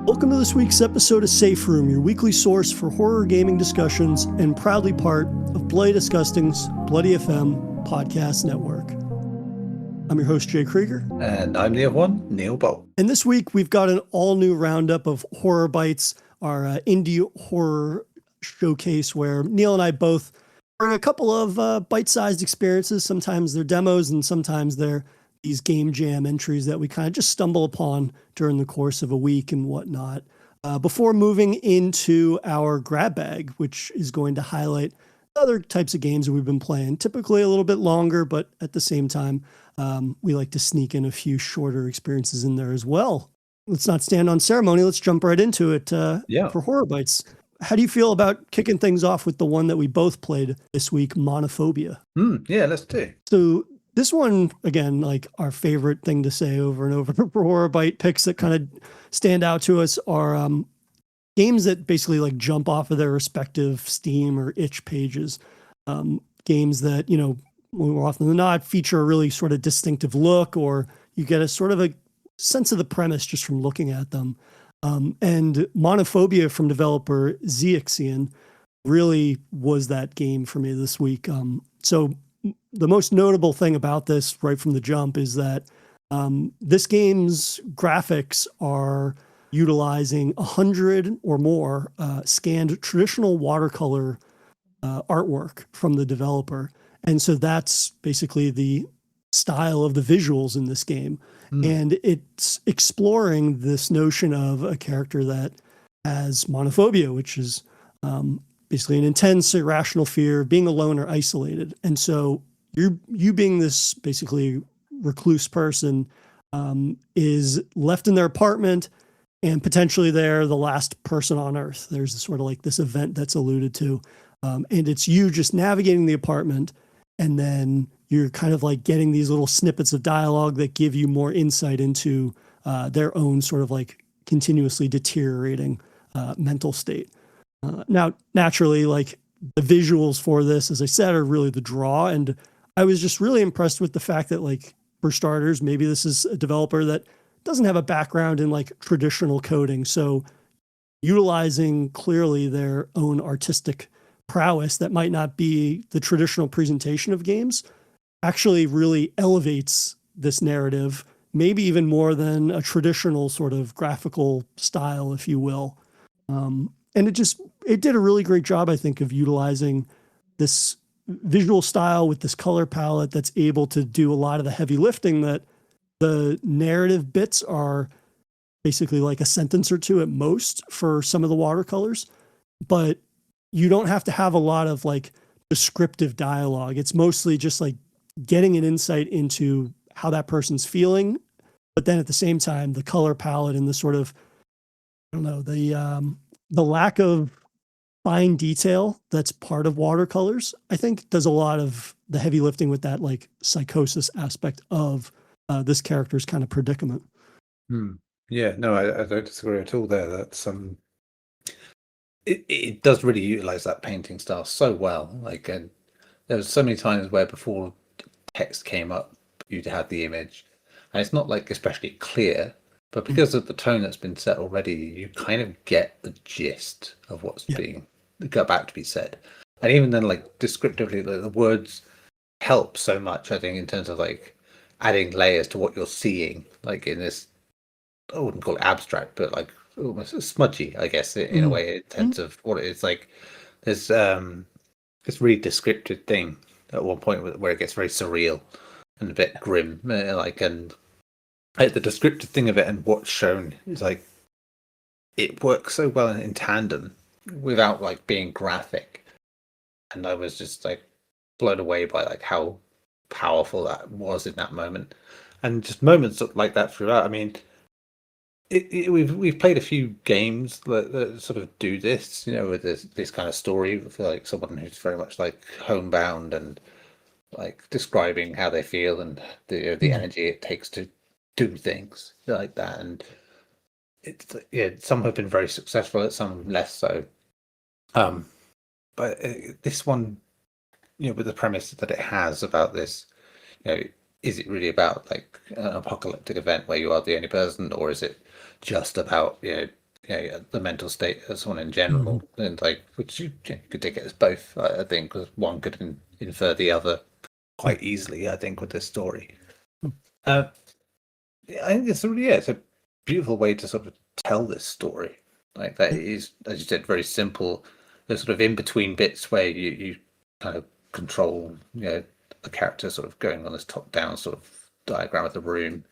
Welcome to this week's episode of Safe Room, your weekly source for horror gaming discussions and proudly part of Bloody Disgusting's Bloody FM podcast network. I'm your host, Jay Krieger. And I'm the other one, Neil Bolt. And this week, we've got an all-new roundup of Horror Bites, our indie horror showcase where Neil and I both bring a couple of bite-sized experiences. Sometimes they're demos and sometimes they're these game jam entries that we kind of just stumble upon during the course of a week and whatnot. Before moving into our grab bag, which is going to highlight other types of games that we've been playing, typically a little bit longer, but at the same time, we like to sneak in a few shorter experiences in there as well. Let's not stand on ceremony. Let's jump right into it for Horror Bites. How do you feel about kicking things off with the one that we both played this week, Monophobia? Yeah, let's do. So this one, again, like our favorite thing to say over and over for Horror Bite picks that kind of stand out to us are games that basically like jump off of their respective Steam or itch pages. Games that, you know, more often than not feature a really sort of distinctive look, or you get a sort of a sense of the premise just from looking at them. And Monophobia from developer Xixian really was that game for me this week. So the most notable thing about this right from the jump is that this game's graphics are utilizing 100 or more scanned traditional watercolor artwork from the developer. And so that's basically the style of the visuals in this game. And it's exploring this notion of a character that has monophobia, which is basically an intense, irrational fear of being alone or isolated. And so you being this basically recluse person is left in their apartment, and potentially they're the last person on Earth. There's sort of like this event that's alluded to. And it's you just navigating the apartment, and then you're kind of like getting these little snippets of dialogue that give you more insight into their own sort of like continuously deteriorating mental state. Now, naturally, like the visuals for this, as I said, are really the draw. And I was just really impressed with the fact that, like, for starters, maybe this is a developer that doesn't have a background in like traditional coding. So utilizing clearly their own artistic prowess that might not be the traditional presentation of games actually really elevates this narrative, maybe even more than a traditional sort of graphical style, if you will. And it did a really great job, I think, of utilizing this visual style with this color palette that's able to do a lot of the heavy lifting that the narrative bits are basically like a sentence or two at most for some of the watercolors, but you don't have to have a lot of like descriptive dialogue. It's mostly just like getting an insight into how that person's feeling, but then at the same time, the color palette and the sort of, I don't know, the lack of fine detail that's part of watercolors, I think does a lot of the heavy lifting with that like psychosis aspect of this character's kind of predicament. Yeah, no, I don't disagree at all there. That's it does really utilize that painting style so well. Like, and there was so many times where before text came up, you'd have the image, and it's not like especially clear, but because of the tone that's been set already, you kind of get the gist of what's being about to be said. And even then, like descriptively, the words help so much, I think, in terms of like adding layers to what you're seeing, like in this, I wouldn't call it abstract, but like almost smudgy, I guess, in a way, in terms of what it is. Like there's this really descriptive thing at one point where it gets very surreal and a bit grim, like, and the descriptive thing of it and what's shown is like it works so well in tandem without like being graphic. And I was just like blown away by like how powerful that was in that moment, and just moments like that throughout. I mean, we've played a few games that sort of do this, you know, with this kind of story for like someone who's very much like homebound and like describing how they feel and the energy it takes to do things like that. And it's some have been very successful at, some less so. But this one, you know, with the premise that it has about this, you know, is it really about like an apocalyptic event where you are the only person, or is it just about, you know, the mental state of someone in general, and like which you could take it as both. I think because one could infer the other quite easily. I think with this story, uh, I think it's a beautiful way to sort of tell this story. Like that is, as you said, very simple. There's sort of in between bits where you kind of control, the character sort of going on this top down sort of diagram of the room.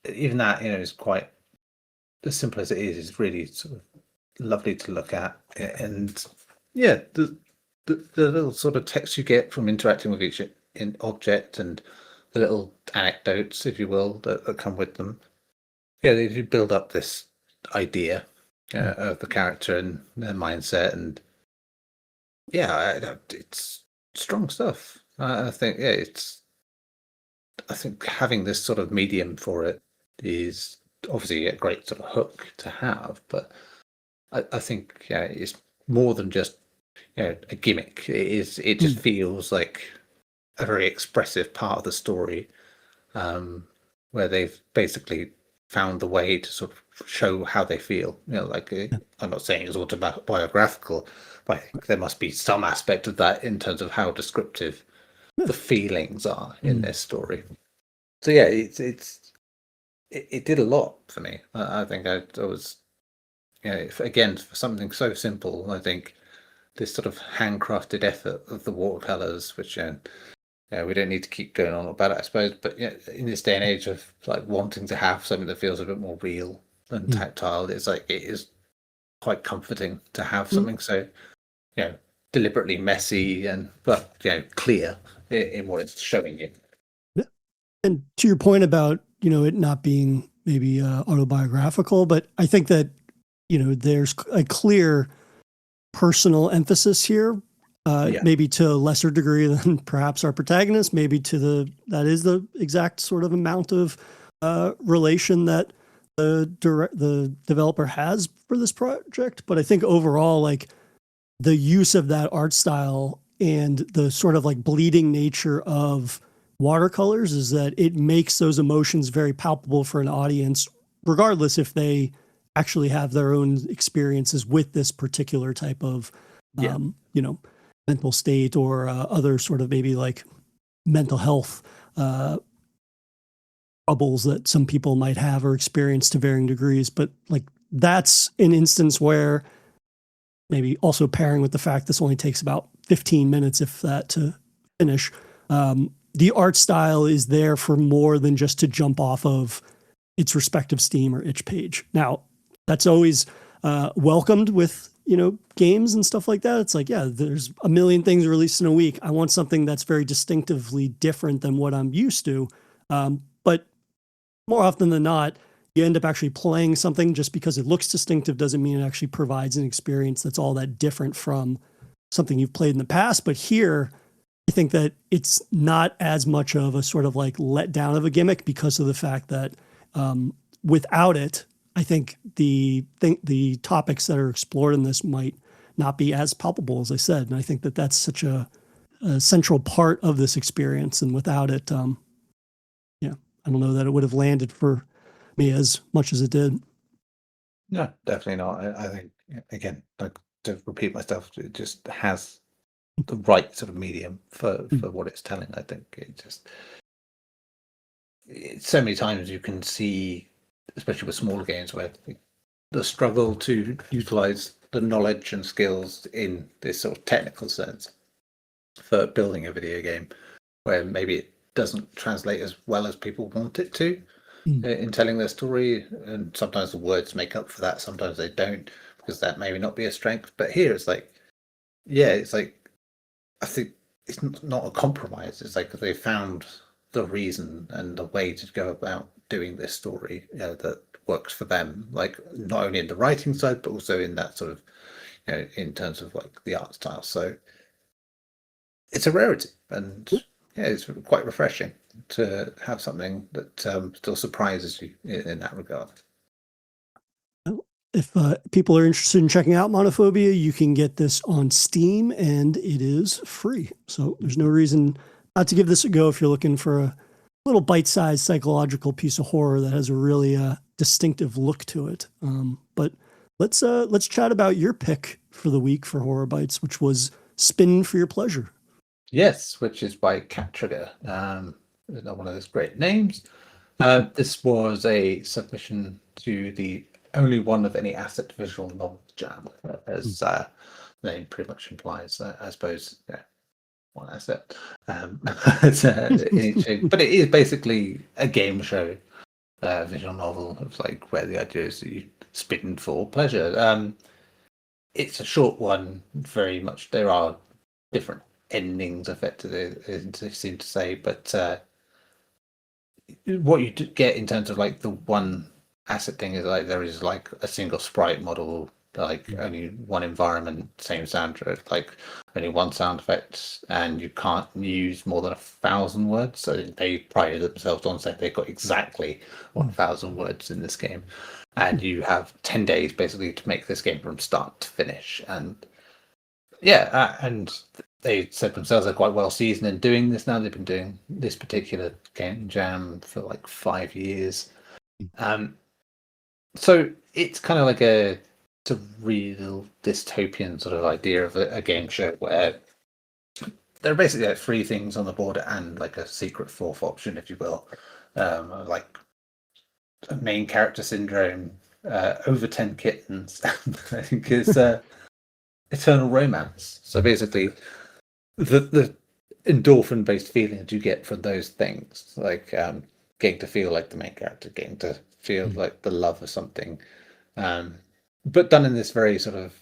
Even that, is quite as simple as it is really sort of lovely to look at. And yeah, the little sort of text you get from interacting with each object and the little anecdotes, if you will, that come with them. Yeah, they do build up this idea of the character and their mindset, and it's strong stuff. I think I think having this sort of medium for it is obviously a great sort of hook to have, but I think it's more than just a gimmick. It just feels like a very expressive part of the story, where they've basically found the way to sort of show how they feel. I'm not saying it's autobiographical, but I think there must be some aspect of that in terms of how descriptive the feelings are in this story. So yeah, it did a lot for me. I think I was, again, for something so simple, I think this sort of handcrafted effort of the watercolors, which we don't need to keep going on about it, I suppose. But in this day and age of like wanting to have something that feels a bit more real and tactile, it's like it is quite comforting to have something so deliberately messy but clear in what it's showing you. And to your point about it not being maybe autobiographical, but I think that there's a clear personal emphasis here. Maybe to a lesser degree than perhaps our protagonist, maybe that is the exact sort of amount of relation that the developer has for this project. But I think overall, like the use of that art style and the sort of like bleeding nature of watercolors is that it makes those emotions very palpable for an audience, regardless if they actually have their own experiences with this particular type of, mental state or other sort of maybe like mental health troubles that some people might have or experience to varying degrees. But like that's an instance where maybe also pairing with the fact this only takes about 15 minutes, if that, to finish. The art style is there for more than just to jump off of its respective Steam or itch page. Now, that's always welcomed with games and stuff like that. It's like, there's a million things released in a week. I want something that's very distinctively different than what I'm used to. But more often than not, you end up actually playing something just because it looks distinctive doesn't mean it actually provides an experience that's all that different from something you've played in the past. But here, I think that it's not as much of a sort of like letdown of a gimmick because of the fact that without it, I think the topics that are explored in this might not be as palpable as I said. And I think that that's such a central part of this experience. And without it, I don't know that it would have landed for me as much as it did. No, definitely not. I think, again, like to repeat myself, it just has the right sort of medium for what it's telling. I think so many times you can see, especially with smaller games, where the struggle to utilize the knowledge and skills in this sort of technical sense for building a video game, where maybe it doesn't translate as well as people want it to in telling their story, and sometimes the words make up for that, sometimes they don't, because that maybe not be a strength. But here it's like, I think it's not a compromise. It's like they found the reason and the way to go about doing this story that works for them, like not only in the writing side but also in that sort of in terms of like the art style. So it's a rarity, and it's quite refreshing to have something that still surprises you in that regard. If people are interested in checking out Monophobia, you can get this on Steam and it is free. So there's no reason not to give this a go if you're looking for a little bite-sized psychological piece of horror that has a really distinctive look to it. But let's chat about your pick for the week for Horror Bites, which was Spin for Your Pleasure. Yes, which is by Cat Trigger. Another one of those great names. This was a submission to the only one of any asset visual novel jam, as the name pretty much implies. I suppose, yeah, one asset. But it is basically a game show visual novel. It's like where the idea is that you spin for pleasure. It's a short one, very much. There are different endings, effectively, they seem to say, but what you get in terms of like the one asset thing is like there is like a single sprite model, like only one environment, same soundtrack, like only one sound effect, and you can't use more than 1,000 words. So they prided themselves on saying they've got exactly 1,000 words in this game, and you have 10 days basically to make this game from start to finish. And yeah, and they said themselves they're quite well seasoned in doing this now. They've been doing this particular game jam for like 5 years. So it's kind of like a real dystopian sort of idea of a game show where there are basically like 3 things on the board and like a secret 4th option, if you will. Like a main character syndrome, over 10 kittens, I think is eternal romance. So basically the endorphin based feelings you get from those things, like getting to feel like the main character, getting to feel like the love of something, but done in this very sort of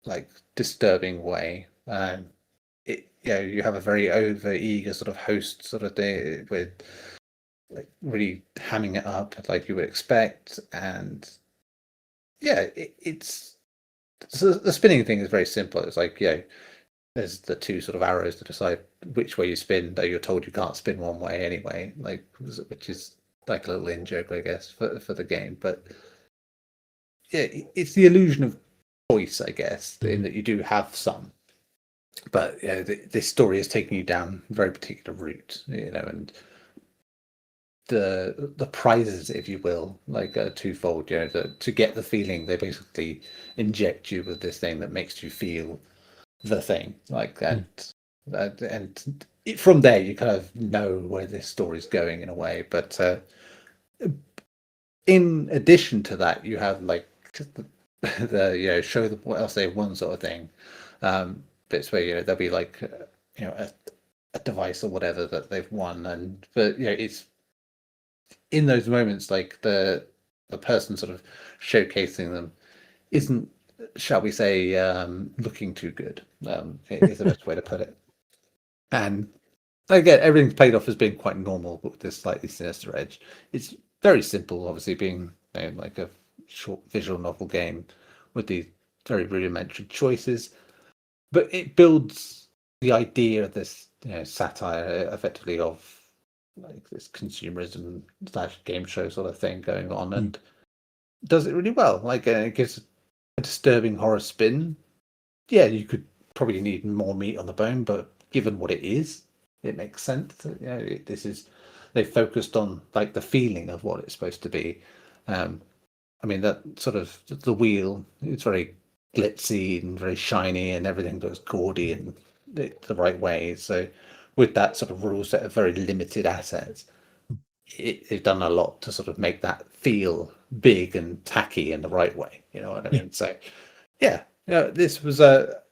like disturbing way. You have a very over eager sort of host sort of thing with like really hamming it up like you would expect, and yeah, it's so the spinning thing is very simple. It's like, there's the 2 sort of arrows to decide which way you spin, though you're told you can't spin one way anyway, like, which is like a little in joke, I guess, for the game. But yeah, it's the illusion of choice, I guess, in that you do have some. But yeah, this story is taking you down a very particular route, and the prizes, if you will, like twofold. To get the feeling, they basically inject you with this thing that makes you feel the thing, like that, and from there you kind of know where this story's going in a way. But in addition to that, you have like the show the what else they one sort of thing, bits where there'll be like a device or whatever that they've won, but it's in those moments like the person sort of showcasing them isn't, shall we say, looking too good, is the best way to put it. And again, everything's played off as being quite normal, but with this slightly sinister edge. It's very simple, obviously, being like a short visual novel game with these very rudimentary choices, but it builds the idea of this satire, effectively, of like this consumerism / game show sort of thing going on, and does it really well. Like it gives a disturbing horror spin. Yeah, you could probably need more meat on the bone, but given what it is, it makes sense. They focused on like the feeling of what it's supposed to be. I mean, that sort of the wheel, it's very glitzy and very shiny, and everything looks gaudy in the right way. So with that sort of rule set of very limited assets, they've done a lot to sort of make that feel big and tacky in the right way. You know what I mean? So yeah, this was a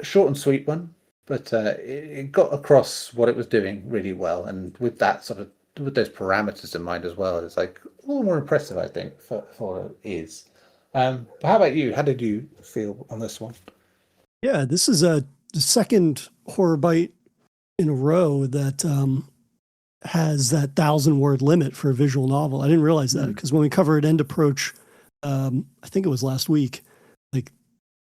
short and sweet one, but it got across what it was doing really well, and with that sort of with those parameters in mind as well, it's like a little more impressive, I think, for what it is. But how about you? How did you feel on this one? Yeah, this is the second horror bite in a row that has that 1,000-word limit for a visual novel. I didn't realize that because when we covered End Approach, I think it was last week, like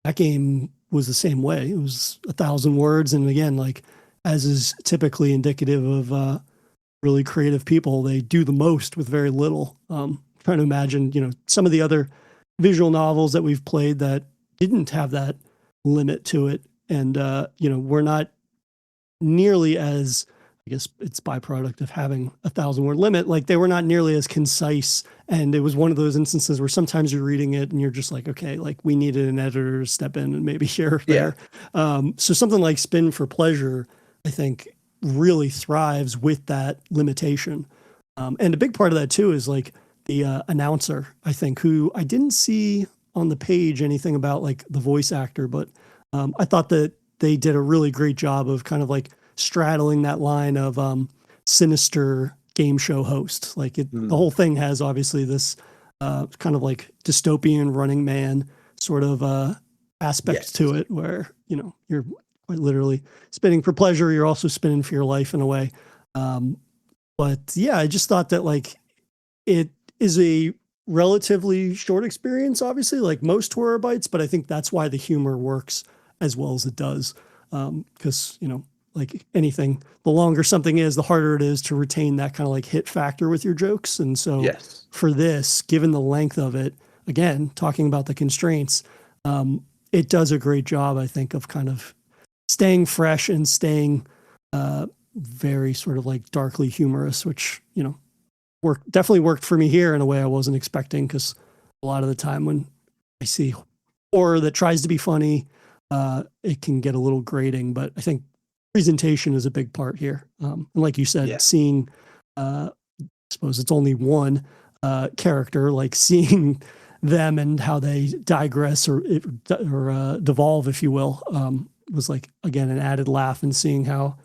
that game was the same way. It was 1,000 words, and again, like as is typically indicative of really creative people, they do the most with very little. Trying to imagine, some of the other visual novels that we've played that didn't have that limit to it, and we're not nearly as I guess it's byproduct of having a 1,000-word limit. Like they were not nearly as concise, and it was one of those instances where sometimes you're reading it and you're just like, okay, like we needed an editor to step in and maybe here or Yeah. there. So something like Spin for Pleasure, I think, really thrives with that limitation. And a big part of that too is like the announcer, I think, who I didn't see on the page anything about like the voice actor, but I thought that they did a really great job of kind of like straddling that line of sinister game show host. Like the whole thing has obviously this kind of like dystopian Running Man sort of aspect to it, where you're quite literally spinning for pleasure. You're also spinning for your life in a way. But yeah, I just thought that like it is a relatively short experience, obviously, like most horror bites, but I think that's why the humor works as well as it does. Because, like anything, the longer something is, the harder it is to retain that kind of like hit factor with your jokes. And so for this, given the length of it, again, talking about the constraints, it does a great job, I think, of kind of staying fresh and staying very sort of like darkly humorous, which, definitely worked for me here in a way I wasn't expecting, because a lot of the time when I see horror that tries to be funny, it can get a little grating, but I think presentation is a big part here. And like you said, seeing, I suppose it's only one character, like seeing them and how they digress or devolve, if you will, was like, again, an added laugh, and seeing how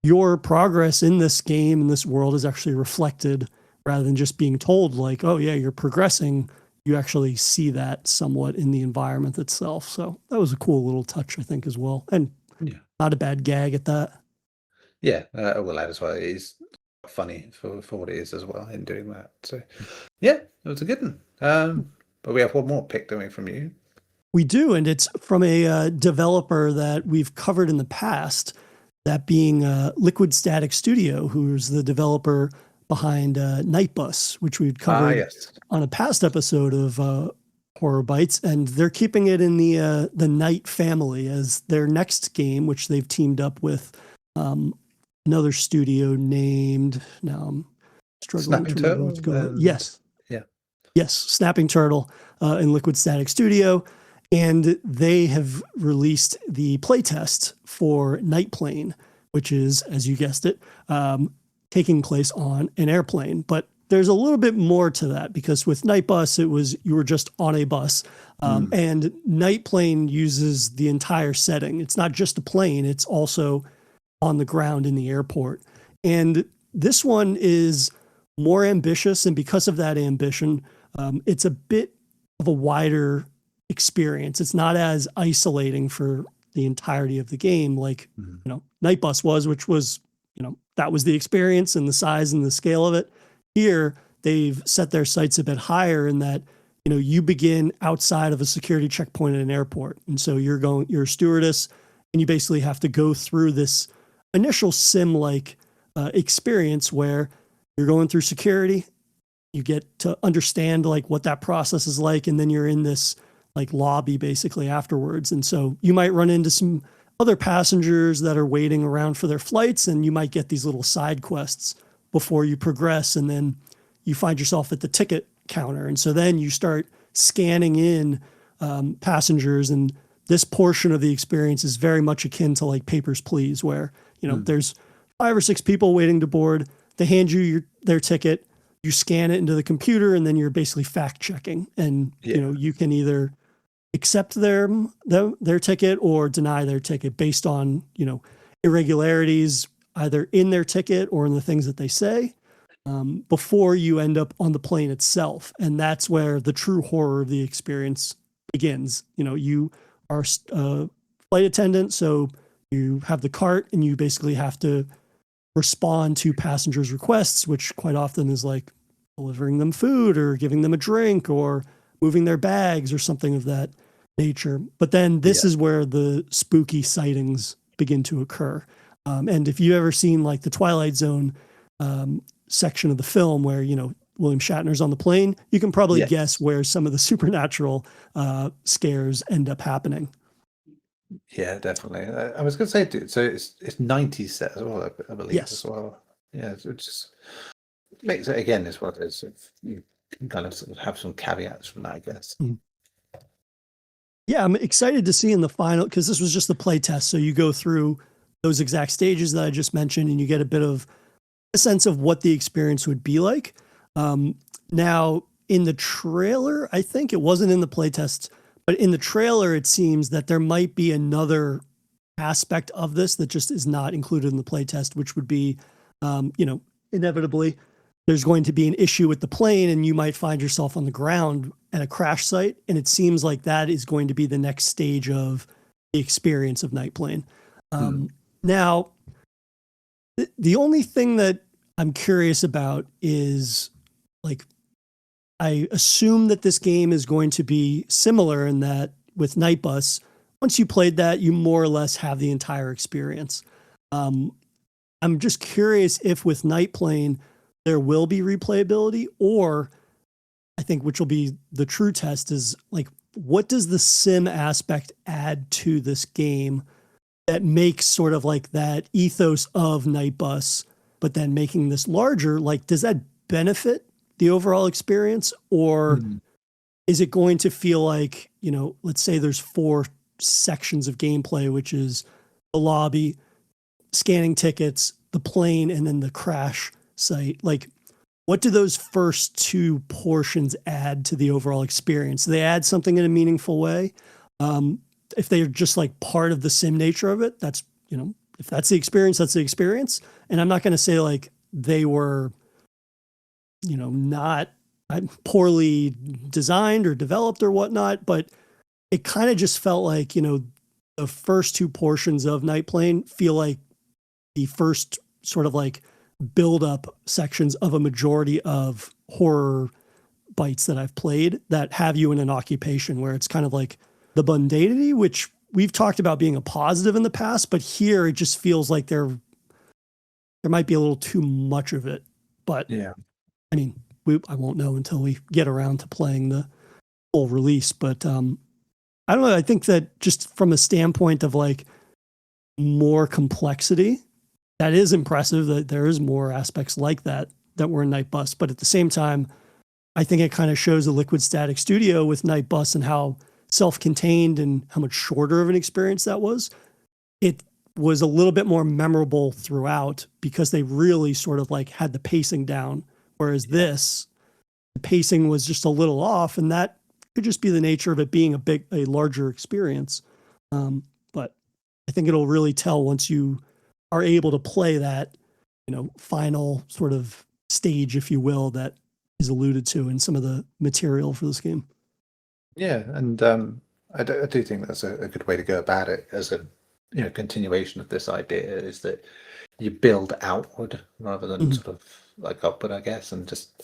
your progress in this game, in this world, is actually reflected rather than just being told like, oh yeah, you're progressing. You actually see that somewhat in the environment itself. So that was a cool little touch, I think, as well. And not a bad gag at that. Yeah, I will add as well. It is funny for what it is as well in doing that. So yeah, it was a good one. But we have one more pick, don't we, from you? We do, and it's from a developer that we've covered in the past, that being Liquid Static Studio, who's the developer behind Night Bus, which we'd covered on a past episode of Horror Bites, and they're keeping it in the Night family as their next game, which they've teamed up with another studio named, now I'm struggling Snapping to remember what to go. Yes, Snapping Turtle in Liquid Static Studio, and they have released the playtest for Night Plane, which is, as you guessed it, taking place on an airplane. But there's a little bit more to that, because with Night Bus, you were just on a bus, and Night Plane uses the entire setting. It's not just a plane; it's also on the ground in the airport. And this one is more ambitious, and because of that ambition, it's a bit of a wider experience. It's not as isolating for the entirety of the game like Night Bus was, which was that was the experience and the size and the scale of it. Here they've set their sights a bit higher in that you begin outside of a security checkpoint at an airport, and so you're a stewardess, and you basically have to go through this initial sim like experience where you're going through security. You get to understand like what that process is like, and then you're in this like lobby basically afterwards. And so you might run into some other passengers that are waiting around for their flights, and you might get these little side quests before you progress, and then you find yourself at the ticket counter. And so then you start scanning in passengers, and this portion of the experience is very much akin to like Papers, Please, where there's 5 or 6 people waiting to board. They hand you their ticket, you scan it into the computer, and then you're basically fact checking. And you can either accept their ticket or deny their ticket based on irregularities either in their ticket or in the things that they say, before you end up on the plane itself. And that's where the true horror of the experience begins. You are a flight attendant, so you have the cart, and you basically have to respond to passengers' requests, which quite often is like delivering them food or giving them a drink or moving their bags or something of that nature. But then this is where the spooky sightings begin to occur. And if you've ever seen like the Twilight Zone section of the film where, William Shatner's on the plane, you can probably guess where some of the supernatural scares end up happening. Yeah, definitely. I was going to say, so it's 90 set as well, I believe as Yes. well. Yeah, so it just makes it again is what it is. You can kind of sort of have some caveats from that, I guess. Mhm. Yeah, I'm excited to see in the final because this was just the play test. So you go through those exact stages that I just mentioned, and you get a bit of a sense of what the experience would be like. Now, in the trailer, I think it wasn't in the playtest, but in the trailer, it seems that there might be another aspect of this that just is not included in the playtest, which would be, you know, inevitably there's going to be an issue with the plane and you might find yourself on the ground at a crash site. And it seems like that is going to be the next stage of the experience of Night Plane. Hmm. Now, the only thing that I'm curious about is like, I assume that this game is going to be similar in that with Night Bus, once you played that, you more or less have the entire experience. Um, I'm just curious if with Night Plane, there will be replayability, or I think which will be the true test is like, what does the sim aspect add to this game that makes sort of like that ethos of Night Bus, but then making this larger? Like, does that benefit the overall experience, or Hmm. is it going to feel like, you know, let's say there's four sections of gameplay, which is the lobby, scanning tickets, the plane, and then the crash site? Like, what do those first two portions add to the overall experience? Do they add something in a meaningful way? Um, if they're just like part of the sim nature of it, that's, you know, if that's the experience, that's the experience. And I'm not going to say like they were, you know, not poorly designed or developed or whatnot, but it kind of just felt like, you know, the first two portions of Night Plane feel like the first sort of like build up sections of a majority of horror bites that I've played that have you in an occupation where it's kind of like the mundanity, which we've talked about being a positive in the past, but here it just feels like there might be a little too much of it. But Yeah. I mean, I won't know until we get around to playing the full release. But I don't know. I think that just from a standpoint of like more complexity, that is impressive that there is more aspects like that that were in Night Bus. But at the same time, I think it kind of shows the Liquid Static Studio with Night Bus and how self-contained and how much shorter of an experience that was. It was a little bit more memorable throughout because they really sort of like had the pacing down. Whereas Yeah. this, the pacing was just a little off, and that could just be the nature of it being a larger experience. But I think it'll really tell once you are able to play that, you know, final sort of stage, if you will, that is alluded to in some of the material for this game. Yeah, and I do think that's a good way to go about it as a continuation of this idea is that you build outward rather than Mhm. sort of like upward, I guess, and just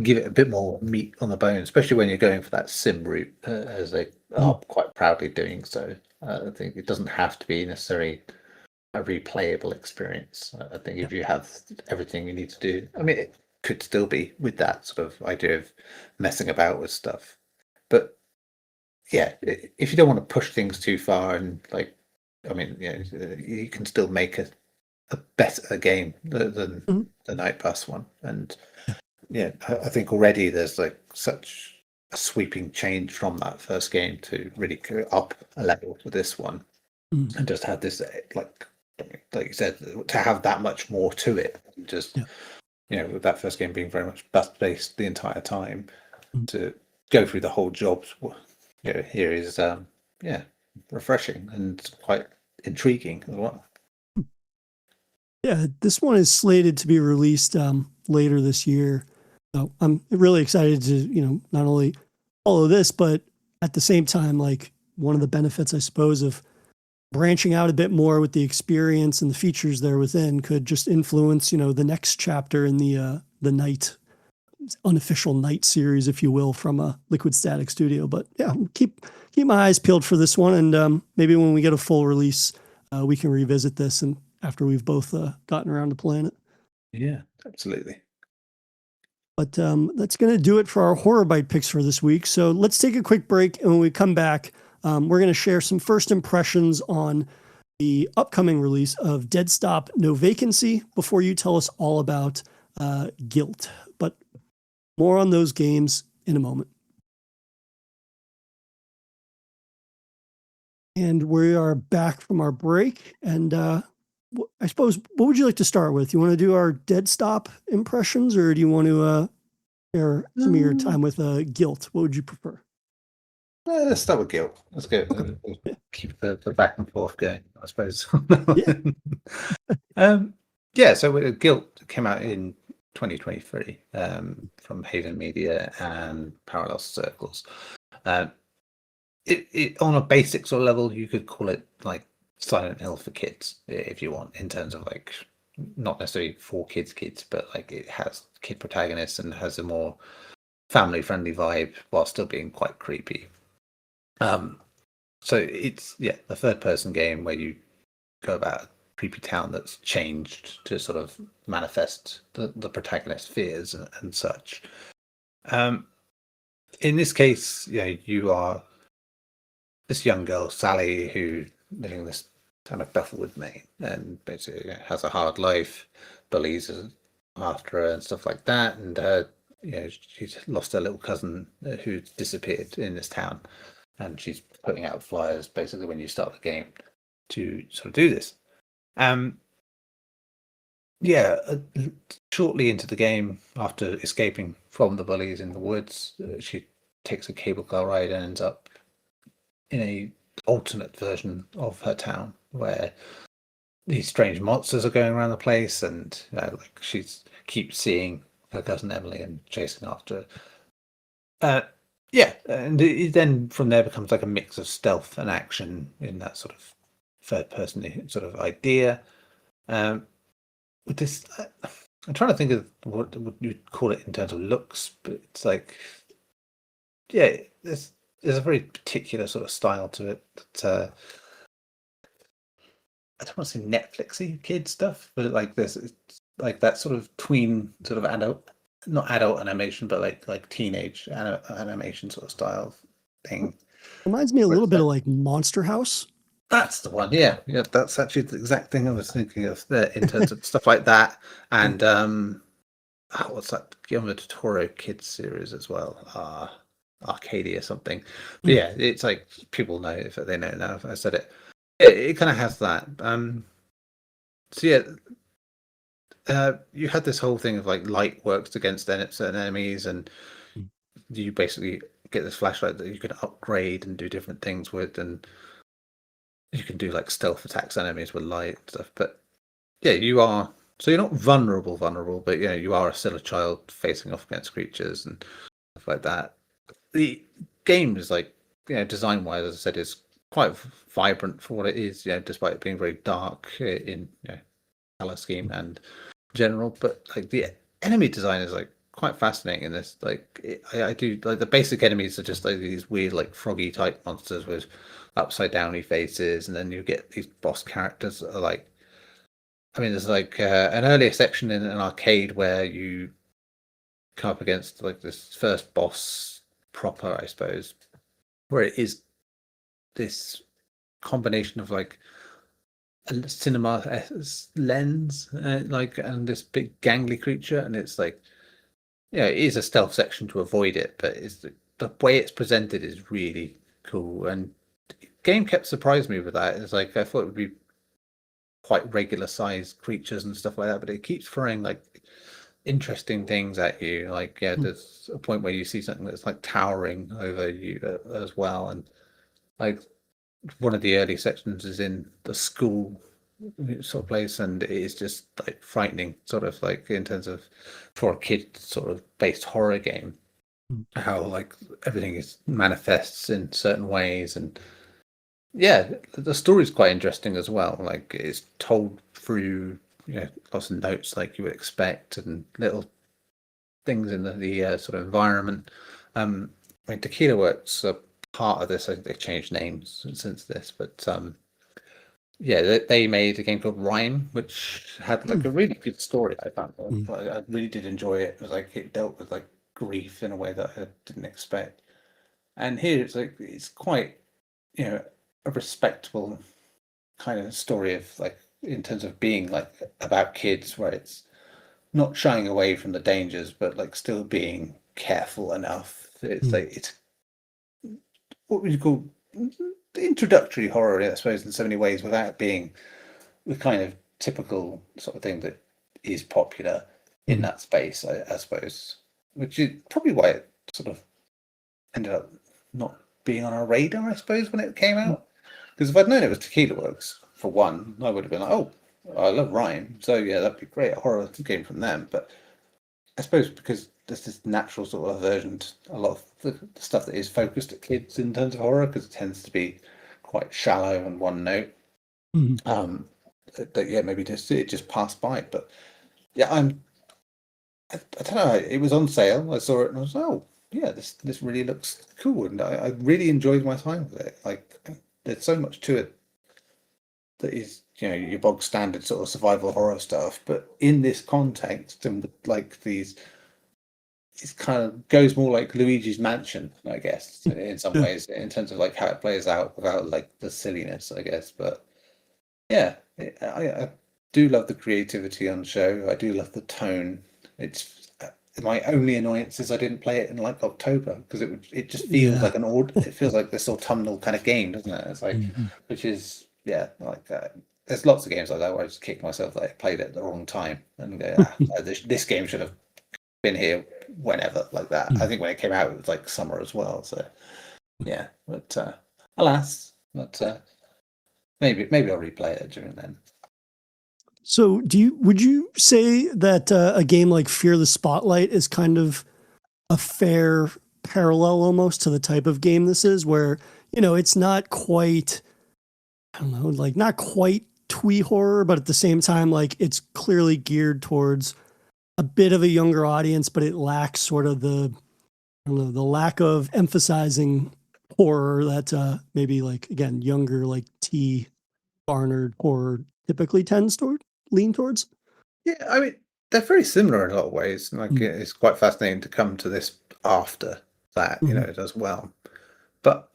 give it a bit more meat on the bone, especially when you're going for that sim route, as they are Mhm. quite proudly doing so. I think it doesn't have to be necessarily a replayable experience. I think Yeah. if you have everything you need to do, I mean, it could still be with that sort of idea of messing about with stuff. But yeah, if you don't want to push things too far and like, I mean, you can still make a better game than Mhm. the Night Bus one. And yeah, I think already there's like such a sweeping change from that first game to really go up a level with this one Mhm. and just have this like you said, to have that much more to it. Just Yeah. with that first game being very much bus based the entire time, Mhm. to go through the whole jobs, here is yeah, refreshing and quite intriguing as well. Yeah, this one is slated to be released later this year. So I'm really excited to, you know, not only follow this, but at the same time, like one of the benefits, I suppose, of branching out a bit more with the experience and the features there within could just influence, you know, the next chapter in the night unofficial night series, if you will, from a Liquid Static Studio. But yeah, keep my eyes peeled for this one, and maybe when we get a full release, we can revisit this and after we've both gotten around to playing it. Yeah, absolutely. But that's going to do it for our horror bite picks for this week. So let's take a quick break, and when we come back, we're going to share some first impressions on the upcoming release of Dead Stop No Vacancy before you tell us all about Gylt. But more on those games in a moment. And we are back from our break. And I suppose, what would you like to start with? You want to do our Dead Stop impressions, or do you want to share some of your time with Gylt? What would you prefer? Let's start with Gylt. Let's go. Keep the back and forth going, I suppose. Yeah. Yeah. So Gylt came out in 2023 from Haven Media and Parallel Circles. It on a basic sort of level, you could call it like Silent Hill for kids, if you want, in terms of like not necessarily for kids, but like it has kid protagonists and has a more family-friendly vibe while still being quite creepy. So it's a third-person game where you go about a creepy town that's changed to sort of manifest the protagonist's fears and such. In this case, you are this young girl, Sally, who living in this town of Bethelwood, Maine, and basically has a hard life, bullies after her and stuff like that, and she's lost her little cousin who disappeared in this town, and she's putting out flyers basically when you start the game to sort of do this. Shortly into the game, after escaping from the bullies in the woods, she takes a cable car ride and ends up in a alternate version of her town where these strange monsters are going around the place, and like she's keeps seeing her cousin Emily and chasing after her. And it then from there becomes like a mix of stealth and action in that sort of third person sort of idea. With this, I'm trying to think of what you'd call it in terms of looks, but it's like, there's a very particular sort of style to it that I don't want to say Netflixy kid stuff, but like this, it's like that sort of tween sort of adult, not adult animation, but like teenage animation sort of style thing. Reminds me a little bit of like Monster House. That's the one. Yeah, that's actually the exact thing I was thinking of there in terms of stuff like that. And what's that Guillermo del Toro kids series as well? Arcadia something. But yeah, it's like people know if they know now if I said it. It kind of has that. You had this whole thing of like light works against certain enemies, and you basically get this flashlight that you can upgrade and do different things with, and you can do like stealth attacks on enemies with light and stuff. But you're not vulnerable, but you are still a child facing off against creatures and stuff like that. The game is like, design wise, as I said, is quite vibrant for what it is, despite it being very dark in color scheme and general. But like the enemy design is like quite fascinating in this. Like I do like the basic enemies are just like these weird like froggy type monsters with upside downy faces, and then you get these boss characters that are like, I mean, there's like an earlier section in an arcade where you come up against like this first boss proper, I suppose, where it is this combination of like a cinema lens, and this big gangly creature, and it's like, it is a stealth section to avoid it, but it's the way it's presented is really cool, and the game kept surprising me with that. It's like I thought it would be quite regular sized creatures and stuff like that, but it keeps throwing like interesting things at you. Like there's a point where you see something that's like towering over you as well, and like one of the early sections is in the school sort of place, and it is just like frightening, sort of like in terms of for a kid sort of based horror game, how like everything is manifests in certain ways. And the story is quite interesting as well. Like it's told through lots of notes like you would expect, and little things in the sort of environment. I mean, Tequila Works are part of this. I think they've changed names since this, but they made a game called Rhyme, which had like a really good story. I found I really did enjoy it. It was like it dealt with like grief in a way that I didn't expect. And here it's like it's quite a respectable kind of story of like in terms of being like about kids, where it's not shying away from the dangers, but like still being careful enough. It's like it's what would you call introductory horror, I suppose, in so many ways, without being the kind of typical sort of thing that is popular in that space, I suppose, which is probably why it sort of ended up not being on our radar, I suppose, when it came out. Because if I'd known it was Tequila Works, for one, I would have been like, oh, I love Rhyme, so yeah, that'd be great, a horror game from them. But I suppose because there's this natural sort of aversion to a lot of the stuff that is focused at kids in terms of horror, because it tends to be quite shallow and one note. That yeah, maybe it just passed by. But yeah, I don't know. It was on sale. I saw it and I was like, oh yeah, this really looks cool, and I really enjoyed my time with it. Like there's so much to it that is your bog standard sort of survival horror stuff, but in this context and with like these, it kind of goes more like Luigi's Mansion, I guess, in some ways, in terms of like how it plays out without like the silliness, I guess. But yeah, I do love the creativity on the show. I do love the tone. It's my only annoyance is I didn't play it in like October, because it just feels like it feels like this autumnal kind of game, doesn't it? It's like which is like there's lots of games like that where I just kick myself that I played it at the wrong time and go, this game should have been here whenever, like that. I think when it came out it was like summer as well, so yeah, but alas, but maybe I'll replay it during then. So would you say that a game like Fear the Spotlight is kind of a fair parallel almost to the type of game this is, where it's not quite, I don't know, like not quite twee horror, but at the same time, like it's clearly geared towards a bit of a younger audience, but it lacks sort of the lack of emphasizing horror that maybe like, again, younger, like T. Barnard horror typically tends to lean towards. Yeah, I mean, they're very similar in a lot of ways. Like it's quite fascinating to come to this after that, as well. But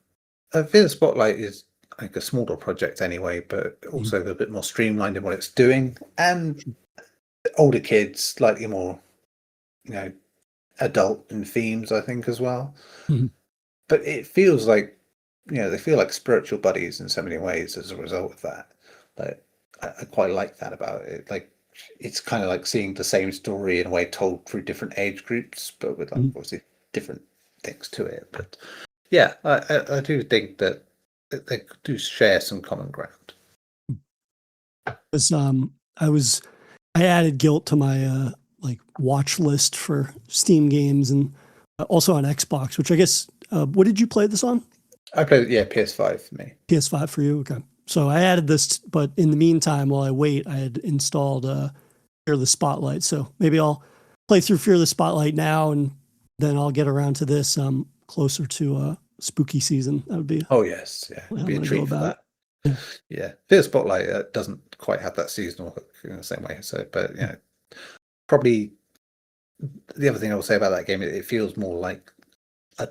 Fear the Spotlight is like a smaller project anyway, but also a bit more streamlined in what it's doing, and older kids, slightly more, adult in themes, I think, as well. But it feels like, they feel like spiritual buddies in so many ways as a result of that. But I quite like that about it. Like, it's kind of like seeing the same story in a way told through different age groups, but with like obviously different things to it. But yeah, I do think that they do share some common ground. I added Gylt to my like watch list for Steam games, and also on Xbox, which I guess what did you play this on? I played PS5 for me. PS5 for you, okay. So I added this, but in the meantime, while I wait, I had installed Fear the Spotlight. So maybe I'll play through Fear the Spotlight now, and then I'll get around to this closer to spooky season. That would be. Oh yes, yeah, it'd be a treat for that. Yeah, Fear the Spotlight doesn't quite have that seasonal hook in the same way. So, but probably the other thing I will say about that game, it feels more like a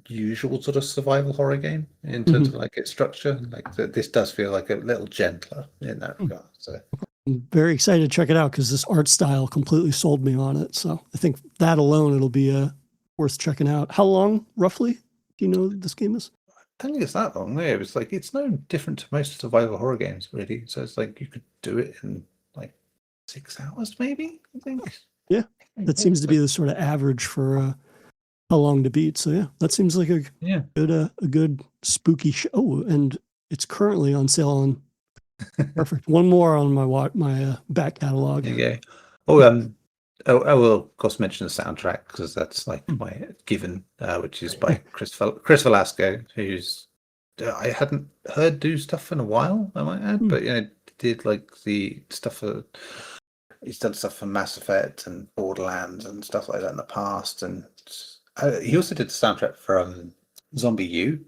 usual sort of survival horror game in terms of like its structure. Like this does feel like a little gentler in that regard. So I'm very excited to check it out because this art style completely sold me on it. So I think that alone, it'll be worth checking out. How long, roughly, do you know this game is? I don't think it's that long. Yeah, it's no different to most survival horror games, really. So it's like you could do it in like 6 hours, maybe. I think. Yeah, that seems to be the sort of average for how long to beat. So yeah, that seems like a good spooky show. Oh, and it's currently on sale on. Perfect. One more on my back catalog. There you go. Oh, I will of course mention the soundtrack because that's like my given, which is by Chris Velasco, who's I hadn't heard do stuff in a while, I might add, but did like the stuff for. He's done stuff for Mass Effect and Borderlands and stuff like that in the past, and he also did the soundtrack for Zombie U,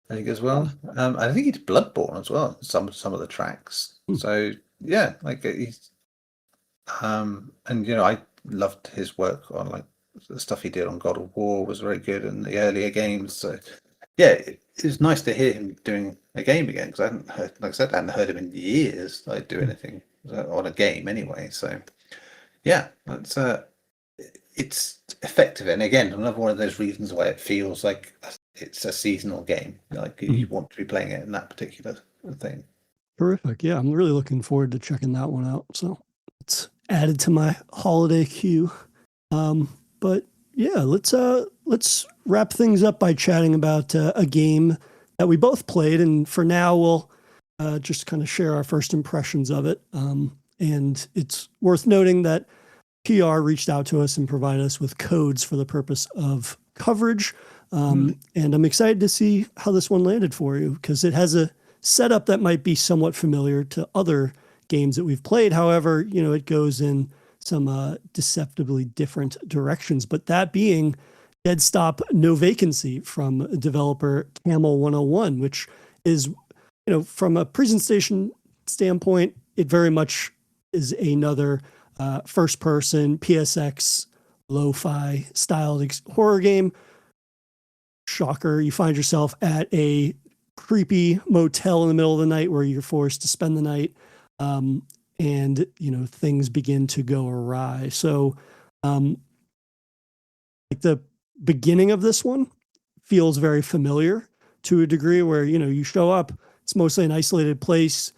I think, as well. I think he did Bloodborne as well. Some of the tracks. So yeah, like he's and I loved his work on like the stuff he did on God of War was very good in the earlier games. So yeah, it was nice to hear him doing a game again because I hadn't heard, like I said, I hadn't heard him in years. Like do anything on a game anyway. So yeah, that's it's effective. And again, another one of those reasons why it feels like it's a seasonal game. Like you Mhm. want to be playing it in that particular thing. Terrific. Yeah, I'm really looking forward to checking that one out. So it's added to my holiday queue. But yeah, let's wrap things up by chatting about a game that we both played, and for now we'll just kind of share our first impressions of it. And it's worth noting that PR reached out to us and provided us with codes for the purpose of coverage. And I'm excited to see how this one landed for you because it has a setup that might be somewhat familiar to other games that we've played. However, it goes in some deceptively different directions. But that being Dead Stop No Vacancy from developer Camel 101, which is, from a presentation standpoint, it very much is another first person PSX lo-fi styled horror game. Shocker, you find yourself at a creepy motel in the middle of the night where you're forced to spend the night. And things begin to go awry. So like the beginning of this one feels very familiar to a degree where you show up, it's mostly an isolated place.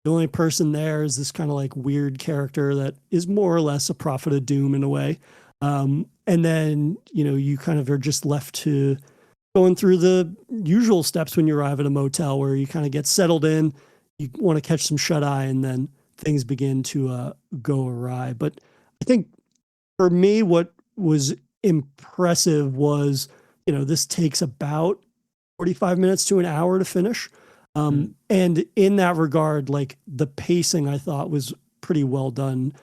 The only person there is this kind of like weird character that is more or less a prophet of doom in a way. And then you kind of are just left to going through the usual steps when you arrive at a motel where you kind of get settled in, you want to catch some shut eye, and then things begin to go awry. But I think for me, what was impressive was, this takes about 45 minutes to an hour to finish. And in that regard, like the pacing I thought was pretty well done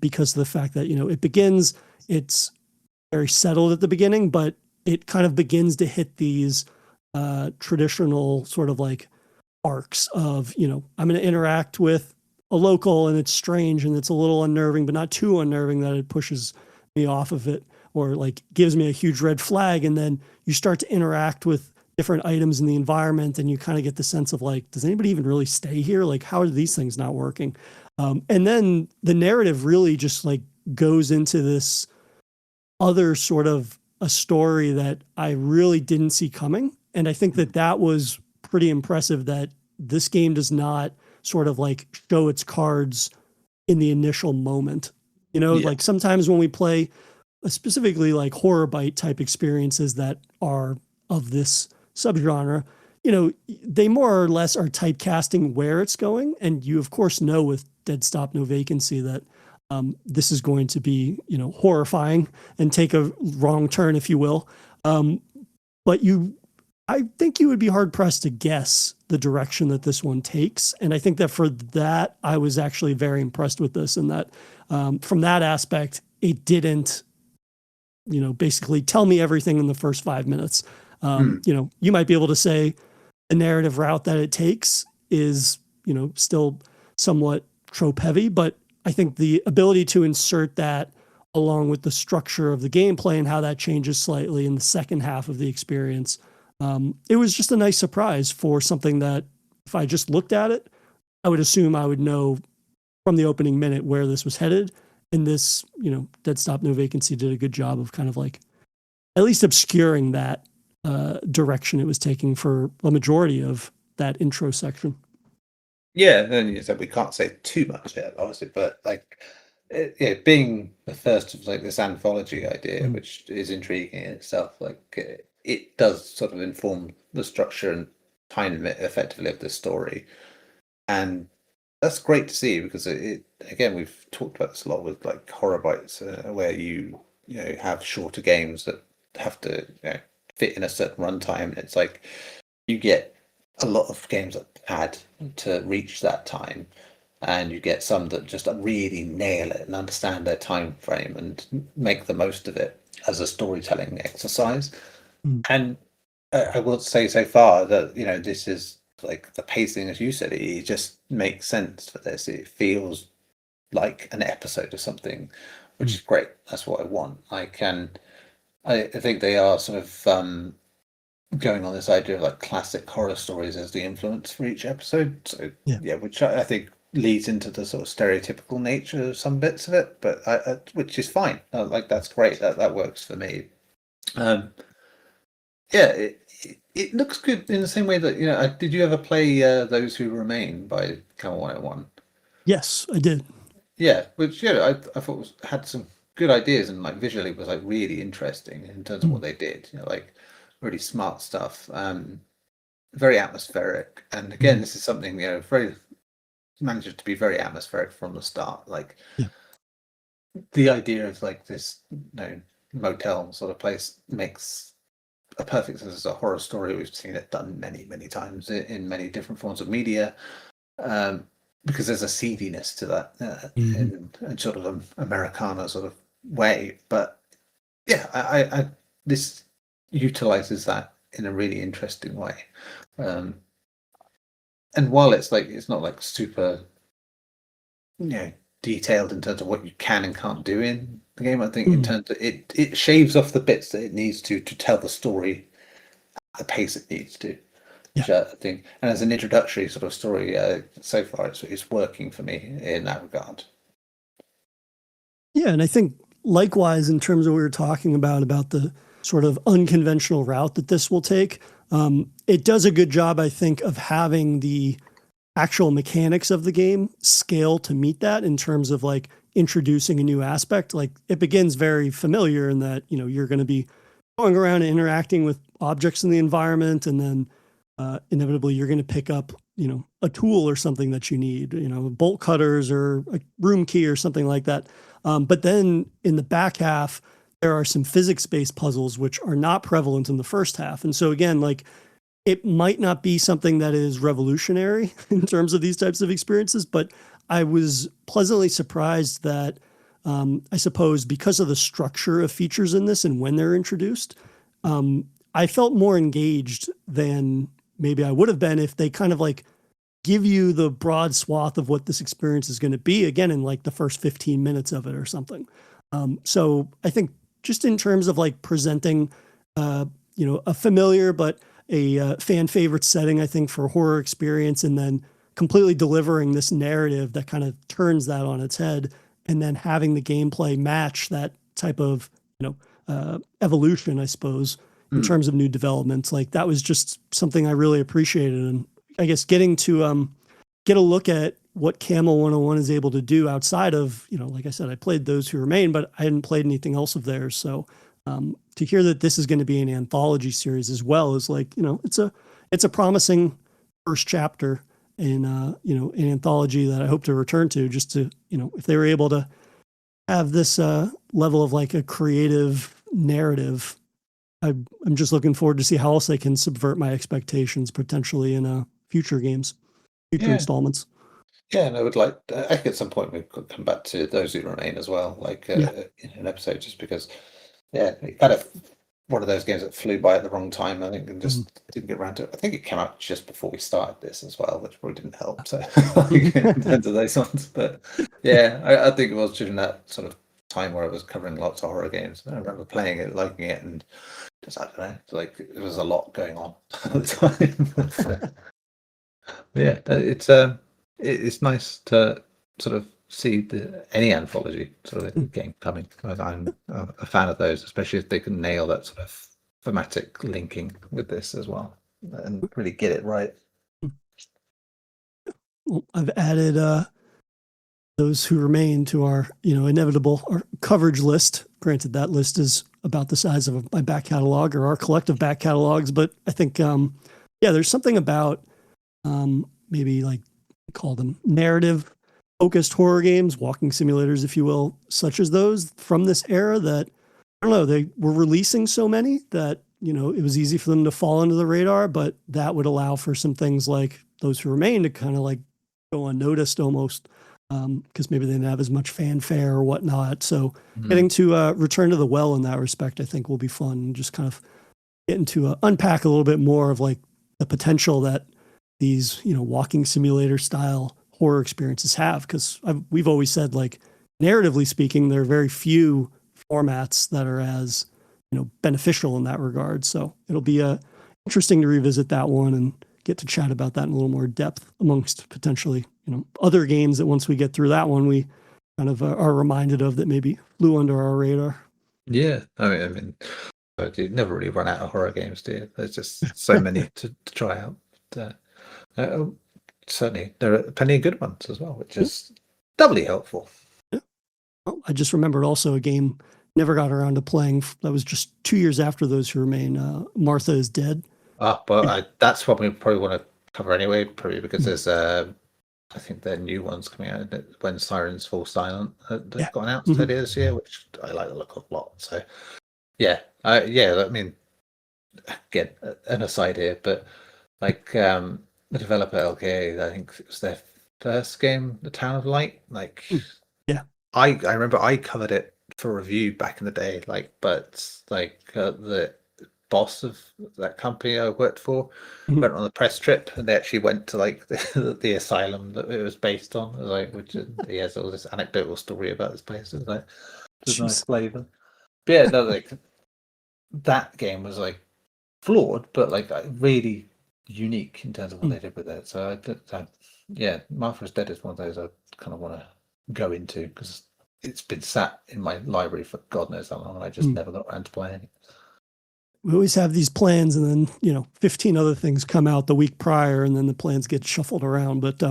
because of the fact that, it begins, it's very settled at the beginning, but it kind of begins to hit these traditional sort of like arcs of, I'm going to interact with a local and it's strange and it's a little unnerving, but not too unnerving that it pushes me off of it or like gives me a huge red flag. And then you start to interact with different items in the environment and you kind of get the sense of like, does anybody even really stay here? Like, how are these things not working? And then the narrative really just like goes into this other sort of a story that I really didn't see coming. And I think that that was pretty impressive that this game does not sort of like show its cards in the initial moment. Like sometimes when we play specifically like horror bite type experiences that are of this subgenre, they more or less are typecasting where it's going. And you, of course, know with Dead Stop No Vacancy that this is going to be, horrifying and take a wrong turn, if you will. But I think you would be hard pressed to guess the direction that this one takes. And I think that for that, I was actually very impressed with this and that from that aspect, it didn't, basically tell me everything in the first 5 minutes. You might be able to say the narrative route that it takes is, still somewhat trope heavy, but I think the ability to insert that along with the structure of the gameplay and how that changes slightly in the second half of the experience, it was just a nice surprise for something that if I just looked at it, I would assume I would know from the opening minute where this was headed. And this, Dead Stop No Vacancy did a good job of kind of like at least obscuring that direction it was taking for a majority of that intro section. Yeah, and you said we can't say too much yet, obviously, but like, being the first of like this anthology idea, which is intriguing in itself, like it does sort of inform the structure and time effectively of the story, and that's great to see because it again we've talked about this a lot with like horror bites where you have shorter games that have to fit in a certain runtime, and it's like you get a lot of games that pad to reach that time, and you get some that just really nail it and understand their time frame and make the most of it as a storytelling exercise. And I will say so far that this is like the pacing, as you said, it just makes sense for this. It feels like an episode of something, which is great. That's what I want. I think they are sort of going on this idea of like classic horror stories as the influence for each episode. So Yeah. yeah, which I think leads into the sort of stereotypical nature of some bits of it, but which is fine. Like that's great. That works for me. Um, yeah, it looks good in the same way that did you ever play Those Who Remain by Camel 101? Yes, I did. Yeah, which I thought had some good ideas and like visually was like really interesting in terms of what they did. Like really smart stuff. Very atmospheric, and again, this is something very manages to be very atmospheric from the start. Like Yeah. the idea of like this motel sort of place makes a perfect sense as a horror story. We've seen it done many times in many different forms of media, because there's a seediness to that in sort of an Americana sort of way. But yeah, I this utilizes that in a really interesting way. And while it's not like super detailed in terms of what you can and can't do in the game, I think in terms of it shaves off the bits that it needs to tell the story at the pace it needs to. Which I think, and as an introductory sort of story, so far it's working for me in that regard. Yeah, and I think likewise in terms of what we were talking about the sort of unconventional route that this will take, it does a good job, I think, of having the actual mechanics of the game scale to meet that in terms of like introducing a new aspect. Like it begins very familiar in that, you're going to be going around and interacting with objects in the environment, and then inevitably you're going to pick up, a tool or something that you need, bolt cutters or a room key or something like that. But then in the back half, there are some physics-based puzzles which are not prevalent in the first half. And so again, like it might not be something that is revolutionary in terms of these types of experiences, but I was pleasantly surprised that I suppose because of the structure of features in this and when they're introduced, I felt more engaged than maybe I would have been if they kind of like give you the broad swath of what this experience is going to be again in like the first 15 minutes of it or something. So I think just in terms of like presenting, a familiar but a fan favorite setting, I think, for a horror experience, and then completely delivering this narrative that kind of turns that on its head, and then having the gameplay match that type of, evolution, I suppose, in terms of new developments. Like that was just something I really appreciated. And I guess getting to get a look at what Camel 101 is able to do outside of, like I said, I played Those Who Remain, but I hadn't played anything else of theirs. So to hear that this is going to be an anthology series as well is like, it's a promising first chapter in, an anthology that I hope to return to, just to, if they were able to have this level of like a creative narrative, I'm just looking forward to see how else they can subvert my expectations potentially in future games, future installments. Yeah, and I would like. I think at some point we could come back to Those Who Remain as well, like in an episode, just because. Yeah, kind of one of those games that flew by at the wrong time, I think, and just didn't get around to it. I think it came out just before we started this as well, which probably didn't help. So in terms of those ones, but yeah, I think it was during that sort of time where I was covering lots of horror games. I remember playing it, liking it, and just I don't know, it's like there was a lot going on at the time. Yeah, it's nice to sort of see any anthology sort of game coming. I'm a fan of those, especially if they can nail that sort of thematic linking with this as well and really get it right. Well, I've added Those Who Remain to our, inevitable our coverage list. Granted, that list is about the size of my back catalog or our collective back catalogs, but I think, there's something about maybe like call them narrative focused horror games, walking simulators, if you will, such as those from this era that, I don't know, they were releasing so many that, it was easy for them to fall under the radar, but that would allow for some things like Those Who Remain to kind of like go unnoticed almost, because maybe they didn't have as much fanfare or whatnot. So getting to return to the well in that respect, I think will be fun, and just kind of getting to unpack a little bit more of like the potential that these, walking simulator style horror experiences have, because we've always said, like, narratively speaking, there are very few formats that are as beneficial in that regard. So it'll be interesting to revisit that one and get to chat about that in a little more depth amongst potentially, other games that once we get through that one, we kind of are reminded of that maybe flew under our radar. Yeah, I mean, you never really run out of horror games, do you? There's just so many to try out. But, certainly, there are plenty of good ones as well, which is doubly helpful. Well, I just remembered also a game never got around to playing. That was just 2 years after Those Who Remain. Martha is Dead. But that's what we probably want to cover anyway, probably because there's I think there are new ones coming out when Sirens Fall Silent that got announced earlier this year, which I like the look of a lot. So I mean, again, an aside here, but like the developer LKA, I think it was their first game, The Town of Light. Like, I remember I covered it for review back in the day. But the boss of that company I worked for went on a press trip, and they actually went to like the asylum that it was based on. Which he has all this anecdotal story about this place. It was just nice flavor. But yeah, no, like that game was like flawed, but like really unique in terms of what they did with it. So Martha's Dead is one of those I kind of want to go into because it's been sat in my library for God knows how long, and I just never got around to playing it. We always have these plans, and then 15 other things come out the week prior, and then the plans get shuffled around. But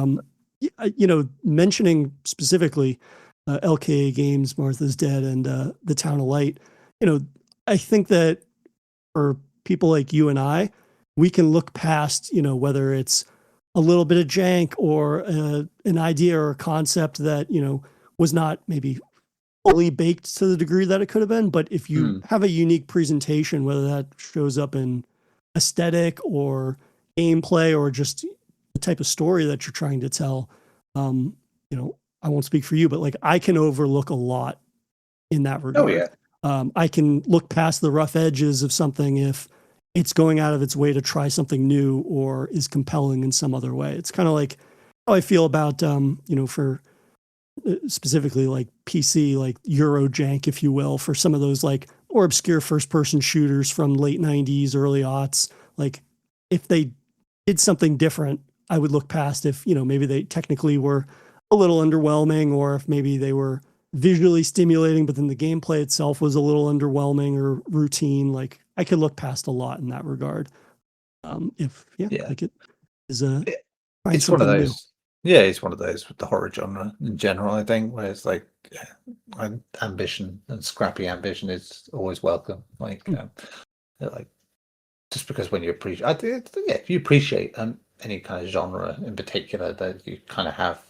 mentioning specifically LKA Games, Martha's Dead, and The Town of Light, I think that for people like you and I, we can look past, whether it's a little bit of jank or an idea or a concept that was not maybe fully baked to the degree that it could have been. But if you have a unique presentation, whether that shows up in aesthetic or gameplay or just the type of story that you're trying to tell, I won't speak for you, but like I can overlook a lot in that regard. Oh yeah. I can look past the rough edges of something if it's going out of its way to try something new or is compelling in some other way. It's kind of like how I feel about, for specifically like PC, like Euro jank, if you will, for some of those like more obscure first person shooters from late 90s, early aughts. Like if they did something different, I would look past if, maybe they technically were a little underwhelming, or if maybe they were visually stimulating, but then the gameplay itself was a little underwhelming or routine. Like I could look past a lot in that regard. Like it is it's one of those. New. Yeah, it's one of those with the horror genre in general, I think, where it's like ambition and scrappy ambition is always welcome. Like just because when you appreciate, if you appreciate any kind of genre in particular, that you kind of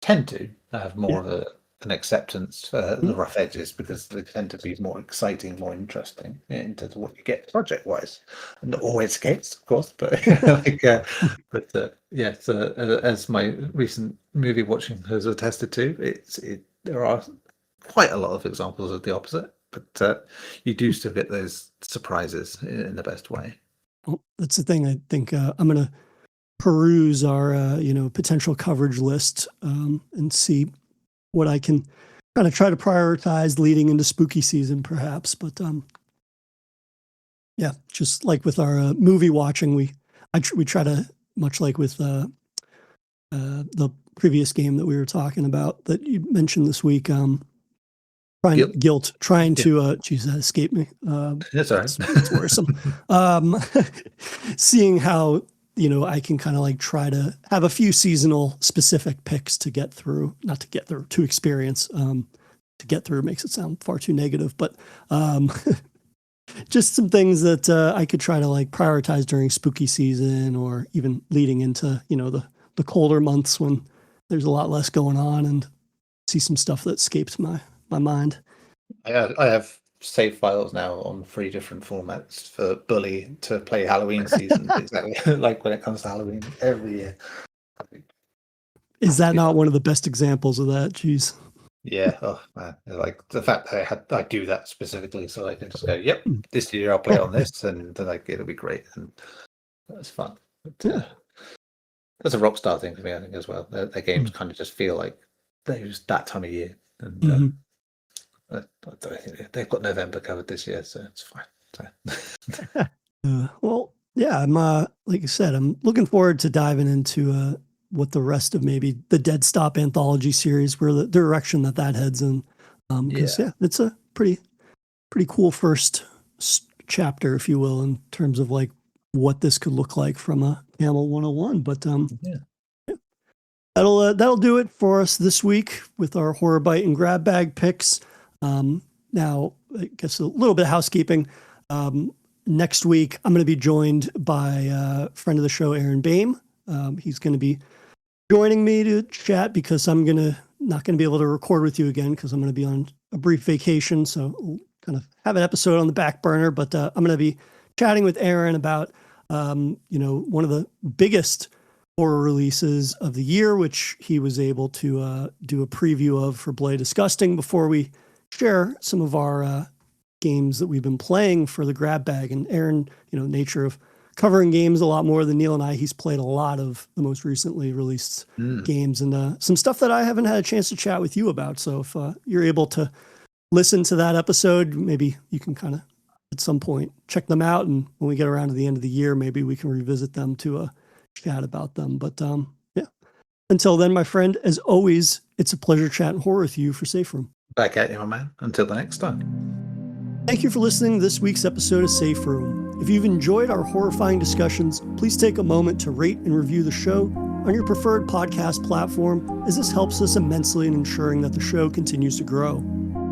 tend to have more of an acceptance for the rough edges because they tend to be more exciting, more interesting in terms of what you get project wise. Not always the case, of course, but as my recent movie watching has attested to, there are quite a lot of examples of the opposite, but you do still get those surprises in the best way. Well, that's the thing. I think I'm going to peruse our potential coverage list and see what I can kind of try to prioritize leading into spooky season, perhaps. But just like with our movie watching, we try to, much like with the previous game that we were talking about that you mentioned this week, Gylt, trying to geez, that escaped me. That's all right. It's worrisome. Seeing how I can kind of like try to have a few seasonal specific picks to get through, not to get through, to experience. To get through makes it sound far too negative, but just some things that I could try to like prioritize during spooky season or even leading into, the colder months when there's a lot less going on and see some stuff that escapes my mind. I have save files now on 3 different formats for Bully to play Halloween season. Exactly like when it comes to Halloween every year. Is that not one of the best examples of that? Jeez. Yeah. Oh man, like the fact that I do that specifically, so I can just go, yep, this year I'll play on this, and then it'll be great, and that's fun. But, that's a Rockstar thing for me, I think, as well. Their games kind of just feel like they're just that time of year, and they've got November covered this year, so it's fine. So. Well, yeah, I'm like I said, I'm looking forward to diving into what the rest of maybe the Dead Stop anthology series, where the direction that heads in. Because it's a pretty cool first chapter, if you will, in terms of like what this could look like from a Camel 101. But that'll do it for us this week with our horror bite and grab bag picks. Now, I guess a little bit of housekeeping. Next week, I'm going to be joined by a friend of the show, Aaron Boehm. He's going to be joining me to chat because I'm not going to be able to record with you again because I'm going to be on a brief vacation. So we'll kind of have an episode on the back burner, but I'm going to be chatting with Aaron about, one of the biggest horror releases of the year, which he was able to do a preview of for Bloody Disgusting before we share some of our games that we've been playing for the grab bag. And Aaron, nature of covering games a lot more than Neil and I, he's played a lot of the most recently released games and some stuff that I haven't had a chance to chat with you about. So if you're able to listen to that episode, maybe you can kind of at some point check them out. And when we get around to the end of the year, maybe we can revisit them to chat about them. But yeah, until then, my friend, as always, it's a pleasure chatting horror with you for Safe Room. Back at you, my man. Until the next time. Thank you for listening to this week's episode of Safe Room. If you've enjoyed our horrifying discussions, please take a moment to rate and review the show on your preferred podcast platform, as this helps us immensely in ensuring that the show continues to grow.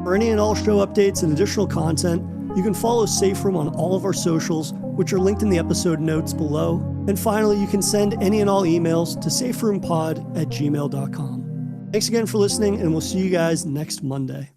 For any and all show updates and additional content, you can follow Safe Room on all of our socials, which are linked in the episode notes below. And finally, you can send any and all emails to saferoompod@gmail.com. Thanks again for listening, and we'll see you guys next Monday.